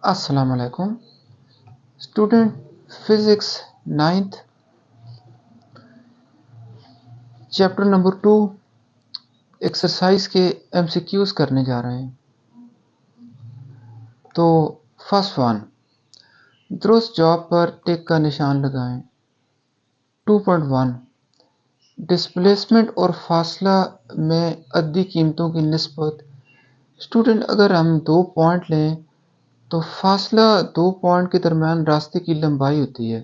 अस्सलाम वालेकुम student. Physics ninth chapter number 2 exercise के एमसीक्यूज करने जा रहे हैं। तो फर्स्ट वन, दुरुस्त जवाब पर टिक का निशान लगाएं। 2.1, डिस्प्लेसमेंट और फासला में अद्दी कीमतों की निस्बत। स्टूडेंट, अगर हम 2 पॉइंट लें तो फासला 2 पॉइंट के दरमियान रास्ते की लंबाई होती है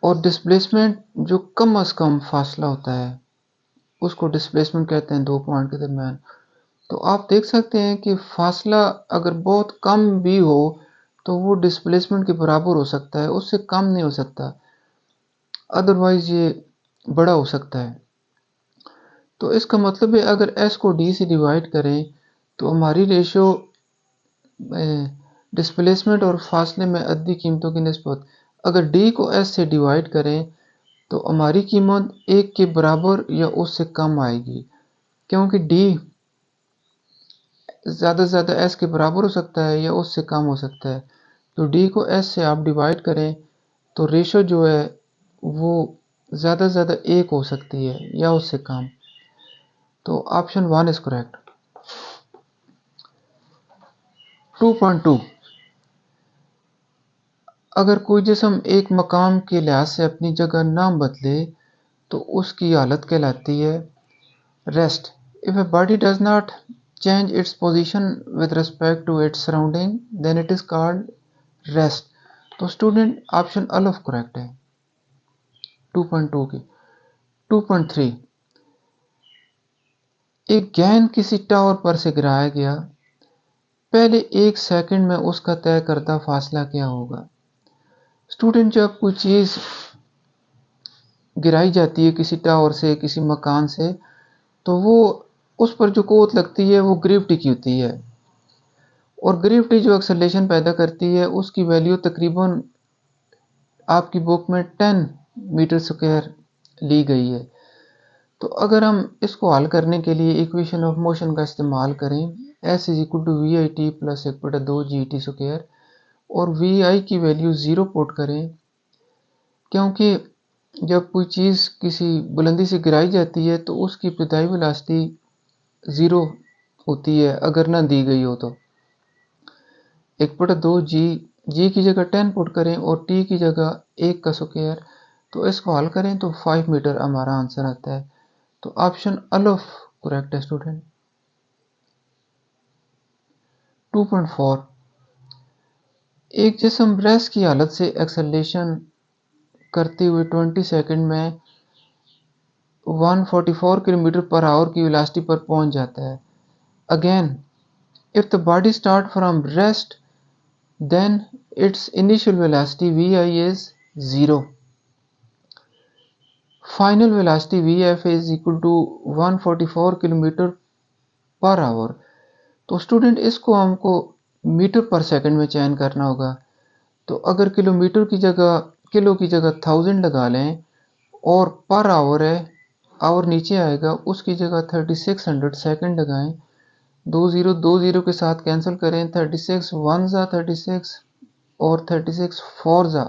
और डिस्प्लेसमेंट जो कम अज़ कम फासला होता है उसको डिस्प्लेसमेंट कहते हैं 2 पॉइंट के दरमियान। तो आप देख सकते हैं कि फासला अगर बहुत कम भी हो तो वो डिस्प्लेसमेंट के बराबर हो सकता है, उससे कम नहीं हो सकता, अदरवाइज ये बड़ा हो सकता है। तो इसका मतलब है अगर s को d से डिवाइड करें तो हमारी रेशो डिस्प्लेसमेंट और फासले में अद्दी कीमतों की निस्बत, अगर d को s से डिवाइड करें तो हमारी कीमत 1 के बराबर या उससे कम आएगी, क्योंकि d ज़्यादा से ज़्यादा s के बराबर हो सकता है या उससे कम हो सकता है। तो d को s से आप डिवाइड करें तो रेशो जो है वो ज़्यादा से ज़्यादा 1 हो सकती है या उससे कम। तो ऑप्शन 1 इज़ करेक्ट। 2.2, अगर कोई जिस्म एक मकाम के लिहाज से अपनी जगह ना बदले तो उसकी हालत कहलाती है rest. If a body does not change its position with respect to its surrounding then it is called rest। तो स्टूडेंट ऑप्शन अल्फ करेक्ट है 2.2 की। 2.3, एक गेंद किसी टावर पर से गिराया गया, पहले 1 सेकंड में उसका तय करदा फासला क्या होगा। स्टूडेंट, जब कोई चीज़ गिराई जाती है किसी टावर से, किसी मकान से, तो वो उस पर जो कुव्वत लगती है वो ग्रेविटी की होती है और ग्रेविटी जो एक्सेलरेशन पैदा करती है उसकी वैल्यू तकरीबन आपकी बुक में 10 मीटर स्क्वायर ली गई है। तो अगर हम इसको हल करने के लिए इक्वेशन ऑफ मोशन का इस्तेमाल करें, s is equal to v i t plus 1/2 g t square, और वी आई की वैल्यू 0 पुट करें, क्योंकि जब कोई चीज़ किसी बुलंदी से गिराई जाती है तो उसकी इब्तिदाई वेलोसिटी 0 होती है अगर ना दी गई हो। तो 1/2 जी की जगह 10 पुट करें और टी की जगह 1 का स्क्वायर, तो इसको हल करें तो 5 मीटर हमारा आंसर आता है। तो ऑप्शन अल्फ करेक्ट है स्टूडेंट। 2.4, एक जिस्म रेस्ट की हालत से एक्सेलरेशन करते हुए 20 सेकंड में 144 किलोमीटर पर आवर की वेलोसिटी पर पहुंच जाता है। Again, if the body start from rest then its initial velocity vi is 0, final velocity vf is equal to 144 kilometre per hour. तो स्टूडेंट, इसको हमको मीटर पर सेकंड में चयन करना होगा। तो अगर किलोमीटर की जगह किलो की जगह 1000 लगा लें और पर आवर है, आवर नीचे आएगा, उसकी जगह 3600 सेकंड लगाएं, 20 के साथ कैंसिल करें, 36 1 ज़ा 36 और 36 4 ज़ा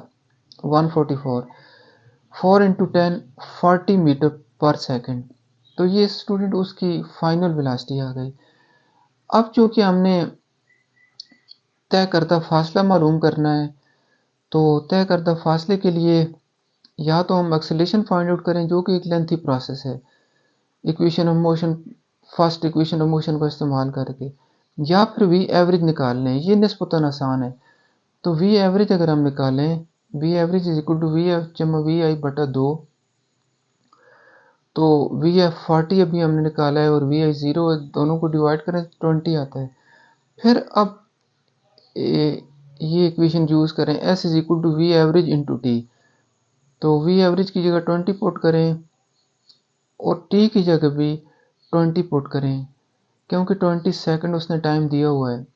144, 4 इंटू 10 40 मीटर पर सेकंड। तो ये स्टूडेंट उसकी फाइनल वेलोसिटी आ गई। अब चूंकि हमने तय करदा फासला मालूम करना है, तो तय करदा फासले के लिए या तो हम एक्सेलरेशन फाइंड आउट करें जो कि एक लेंथी प्रोसेस है, equation of motion, first equation of motion का इस्तेमाल करके, या फिर वी एवरेज निकाल लें। ये निस्बतन आसान है। तो वी एवरेज अगर हम निकालें, v average is equal to v f जमा वी आई बटा 2, तो वी एफ 40 अभी हमने निकाला है और वी आई 0, दोनों को डिवाइड करें 20 आता है। फिर अब ये इक्वेशन यूज़ करें, s is equal to v average into t. तो वी एवरेज की जगह 20 पुट करें और टी की जगह भी 20 पुट करें, क्योंकि 20 सेकंड उसने टाइम दिया हुआ है।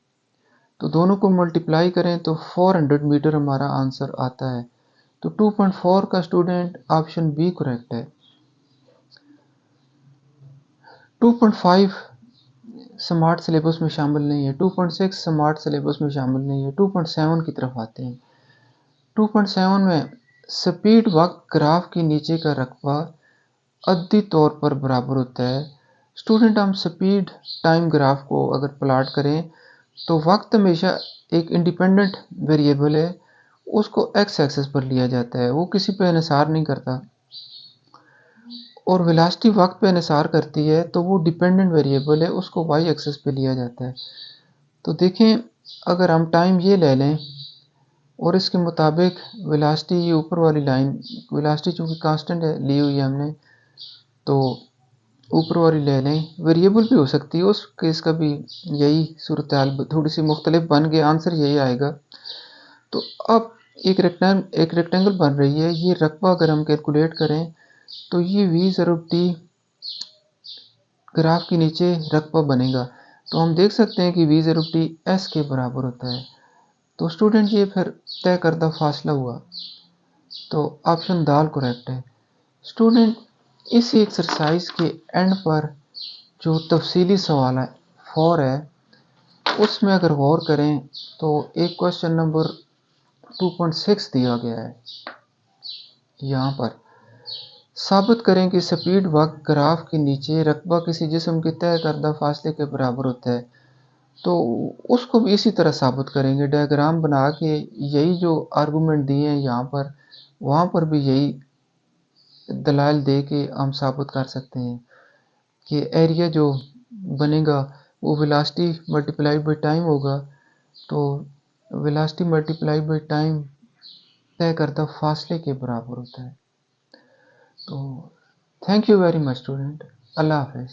तो दोनों को मल्टीप्लाई करें तो 400 मीटर हमारा आंसर आता है। तो 2.4 का स्टूडेंट ऑप्शन बी करेक्ट है। 2.5, स्मार्ट सिलेबस में शामिल नहीं है, 2.6 स्मार्ट सिलेबस में शामिल नहीं है। 2.7 की तरफ आते हैं। 2.7 में स्पीड वक्त ग्राफ के नीचे का रकबा अद्दी तौर पर बराबर होता है। स्टूडेंट, हम स्पीड टाइम ग्राफ को अगर प्लाट करें तो वक्त हमेशा एक इंडिपेंडेंट वेरिएबल है, उसको एक्स एक्सेस पर लिया जाता है, वो किसी पे इन्हिसार नहीं करता। और वेलोसिटी वक्त पे इन्हिसार करती है तो वो डिपेंडेंट वेरिएबल है, उसको वाई एक्सेस पे लिया जाता है। तो देखें, अगर हम टाइम ये ले लें और इसके मुताबिक वेलोसिटी ये ऊपर वाली लाइन, वेलोसिटी चूँकि कांस्टेंट है ली हुई है हमने, तो ऊपर वाली ले लें, वेरिएबल भी हो सकती है, उस केस का भी यही सूरत हाल थोड़ी सी मुख्तलिफ बन के आंसर यही आएगा। तो अब एक रेक्टेंगल बन रही है, ये रकबा अगर हम कैलकुलेट करें तो ये वी ज़रूर टी ग्राफ के नीचे रकबा बनेगा। तो हम देख सकते हैं कि वी ज़रूर टी एस के बराबर होता है। तो स्टूडेंट, ये फिर तय करदा फासला हुआ, तो ऑप्शन दाल करेक्ट है। स्टूडेंट, इस एक्सरसाइज के एंड पर जो तफसीली सवाल है 4 है, उसमें अगर गौर करें तो एक क्वेश्चन नंबर 2.6 दिया गया है। यहाँ पर साबित करें कि स्पीड वक्त ग्राफ के नीचे रकबा किसी जिस्म के तय करदा फासले के बराबर होता है। तो उसको भी इसी तरह साबित करेंगे, डायग्राम बना के यही जो आर्गूमेंट दिए हैं यहाँ पर, वहाँ पर भी यही दलाइल दे के हम साबित कर सकते हैं कि एरिया जो बनेगा वो वेलोसिटी मल्टीप्लाइड बाई टाइम होगा। तो वेलोसिटी मल्टीप्लाइड बाई टाइम तय करता फासले के बराबर होता है। तो thank you very much student, अल्लाह हाफिज़।